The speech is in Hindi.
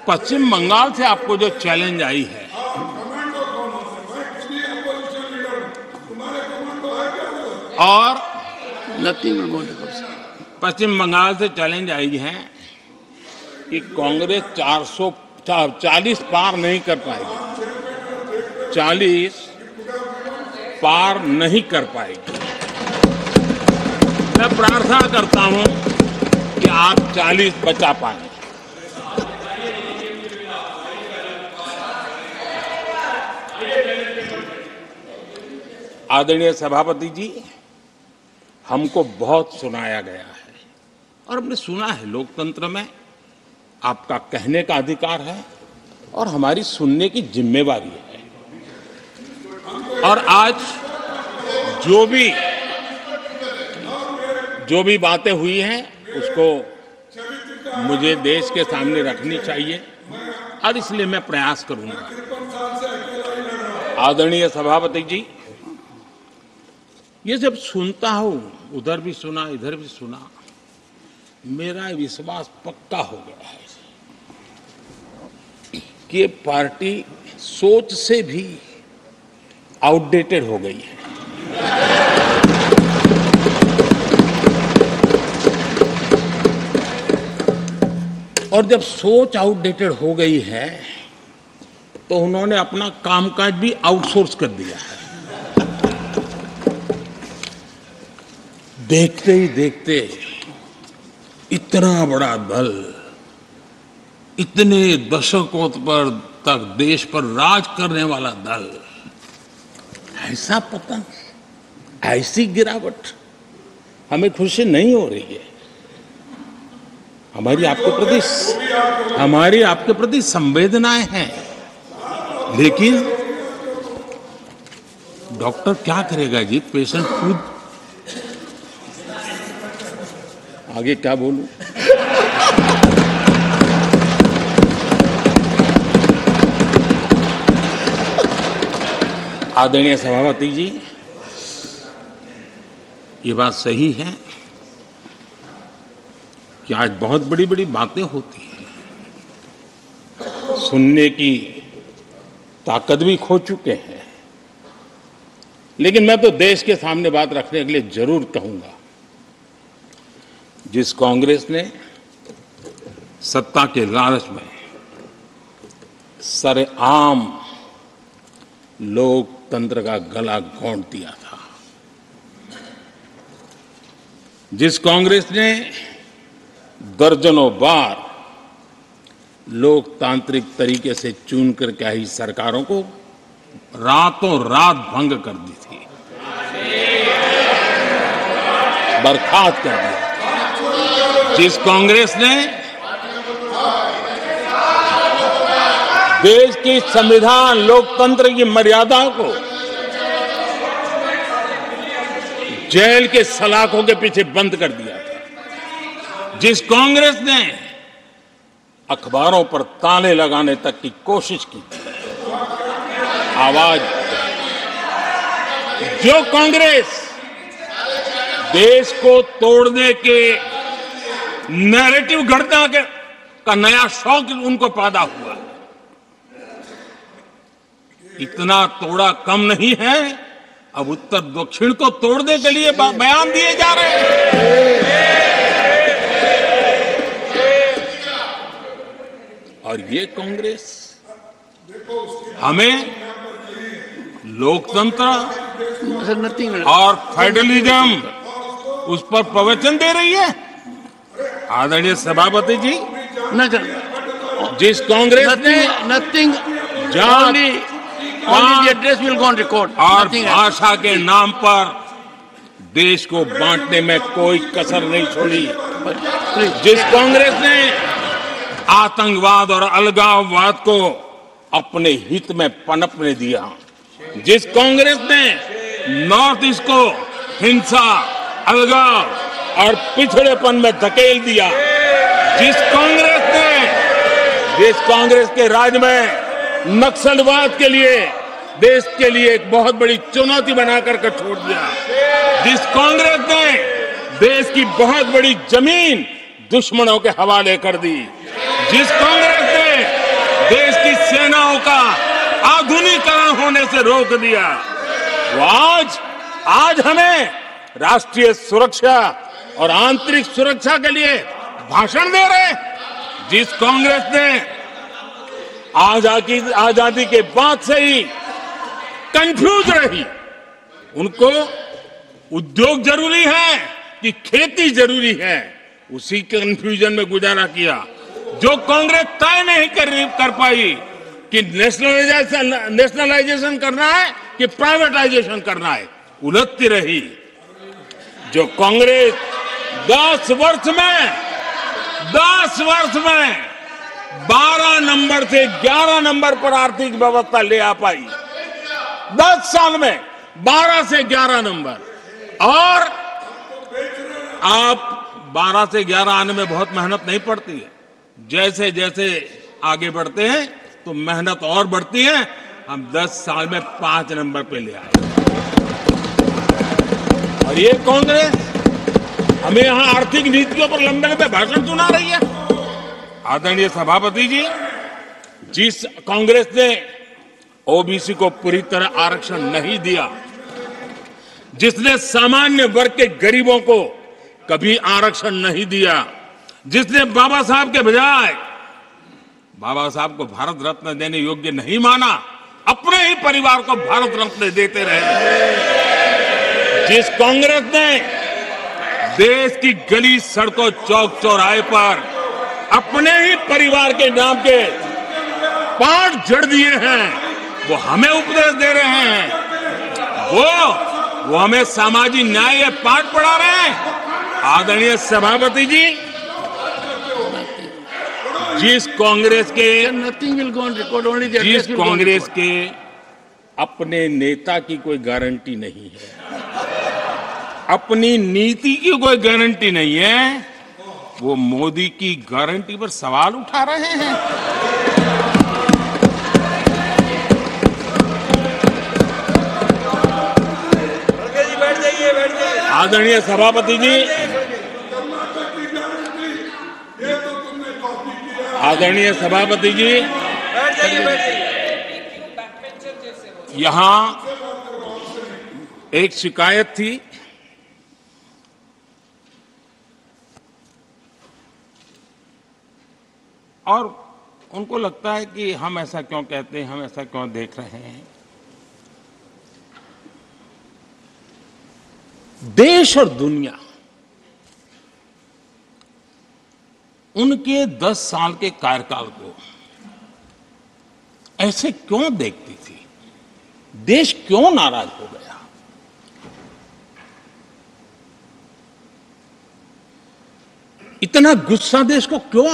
पश्चिम बंगाल से आपको जो चैलेंज आई है, और पश्चिम बंगाल से चैलेंज आई है कि कांग्रेस 440 पार नहीं कर पाएगी, 40 पार नहीं कर पाएगी। मैं प्रार्थना करता हूं कि आप 40 बचा पाएं। आदरणीय सभापति जी, हमको बहुत सुनाया गया है और हमने सुना है। लोकतंत्र में आपका कहने का अधिकार है और हमारी सुनने की जिम्मेवारी है। और आज जो भी बातें हुई हैं उसको मुझे देश के सामने रखनी चाहिए और इसलिए मैं प्रयास करूंगा। आदरणीय सभापति जी, ये जब सुनता हूं, उधर भी सुना इधर भी सुना, मेरा विश्वास पक्का हो गया है कि ये पार्टी सोच से भी आउटडेटेड हो गई है। और जब सोच आउटडेटेड हो गई है तो उन्होंने अपना कामकाज भी आउटसोर्स कर दिया है। देखते ही देखते इतना बड़ा दल, इतने दशकों पर तक देश पर राज करने वाला दल, ऐसा पतन, ऐसी गिरावट, हमें खुशी नहीं हो रही है। हमारी आपके प्रति संवेदनाएं हैं, लेकिन डॉक्टर क्या करेगा जी, पेशेंट खुद। आगे क्या बोलूं? आदरणीय सभापति जी, ये बात सही है कि आज बहुत बड़ी बड़ी बातें होती हैं, सुनने की ताकत भी खो चुके हैं। लेकिन मैं तो देश के सामने बात रखने के लिए जरूर कहूंगा, जिस कांग्रेस ने सत्ता के लालच में सरेआम लोकतंत्र का गला घोंट दिया था, जिस कांग्रेस ने दर्जनों बार लोकतांत्रिक तरीके से चुन करके आई सरकारों को रातों रात भंग कर दी थी, बर्खास्त कर दिया, जिस कांग्रेस ने देश की संविधान लोकतंत्र की मर्यादाओं को जेल के सलाखों के पीछे बंद कर दिया था, जिस कांग्रेस ने अखबारों पर ताले लगाने तक की कोशिश की थी, आवाज, जो कांग्रेस देश को तोड़ने के नैरेटिव घड़ना का नया शौक उनको पैदा हुआ, इतना तोड़ा कम नहीं है, अब उत्तर दक्षिण को तोड़ने के लिए बयान दिए जा रहे हैं। और ये कांग्रेस हमें लोकतंत्र और फेडरलिज्म उस पर प्रवचन दे रही है। आदरणीय सभापति जी, जिस कांग्रेस ने और भाषा के नाम पर देश को बांटने में कोई कसर नहीं छोड़ी, जिस कांग्रेस ने आतंकवाद और अलगाववाद को अपने हित में पनपने दिया, जिस कांग्रेस ने नॉर्थ ईस्ट को हिंसा, अलगाव और पिछड़ेपन में धकेल दिया, जिस कांग्रेस के राज में नक्सलवाद के लिए देश के लिए एक बहुत बड़ी चुनौती बनाकर के छोड़ दिया, जिस कांग्रेस ने देश की बहुत बड़ी जमीन दुश्मनों के हवाले कर दी, जिस कांग्रेस ने देश की सेनाओं का आधुनिकीकरण होने से रोक दिया। वो आज हमें राष्ट्रीय सुरक्षा और आंतरिक सुरक्षा के लिए भाषण दे रहे हैं। जिस कांग्रेस ने आजादी के बाद से ही कंफ्यूज रही, उनको उद्योग जरूरी है कि खेती जरूरी है, उसी कंफ्यूजन में गुजारा किया। जो कांग्रेस तय नहीं कर पाई कि नेशनलाइजेशन करना है कि प्राइवेटाइजेशन करना है, उलझती रही। जो कांग्रेस 10 वर्ष में 12 नंबर से 11 नंबर पर आर्थिक व्यवस्था ले आ पाई, 10 साल में 12 से 11 नंबर। और आप 12 से 11 आने में बहुत मेहनत नहीं पड़ती है। जैसे जैसे आगे बढ़ते हैं तो मेहनत और बढ़ती है। हम 10 साल में 5 नंबर पे ले आए। और ये कांग्रेस हमें यहां आर्थिक नीतियों पर लंबे लंबे भाषण सुना रही है। आदरणीय सभापति जी, जिस कांग्रेस ने ओबीसी को पूरी तरह आरक्षण नहीं दिया, जिसने सामान्य वर्ग के गरीबों को कभी आरक्षण नहीं दिया, जिसने बाबा साहब के बजाय बाबा साहब को भारत रत्न देने योग्य नहीं माना, अपने ही परिवार को भारत रत्न देते रहे, जिस कांग्रेस ने देश की गली सड़कों चौक चौराहे पर अपने ही परिवार के नाम के पाठ जड़ दिए हैं, वो हमें उपदेश दे रहे हैं। वो हमें सामाजिक न्याय के पाठ पढ़ा रहे हैं। आदरणीय सभापति जी, जिस कांग्रेस के अपने नेता की कोई गारंटी नहीं है, अपनी नीति की कोई गारंटी नहीं है, वो मोदी की गारंटी पर सवाल उठा रहे हैं। आदरणीय सभापति जी, आदरणीय सभापति जी, यहां एक शिकायत थी। और उनको लगता है कि हम ऐसा क्यों कहते हैं, हम ऐसा क्यों देख रहे हैं। देश और दुनिया उनके 10 साल के कार्यकाल को ऐसे क्यों देखती थी? देश क्यों नाराज हो गया? इतना गुस्सा देश को क्यों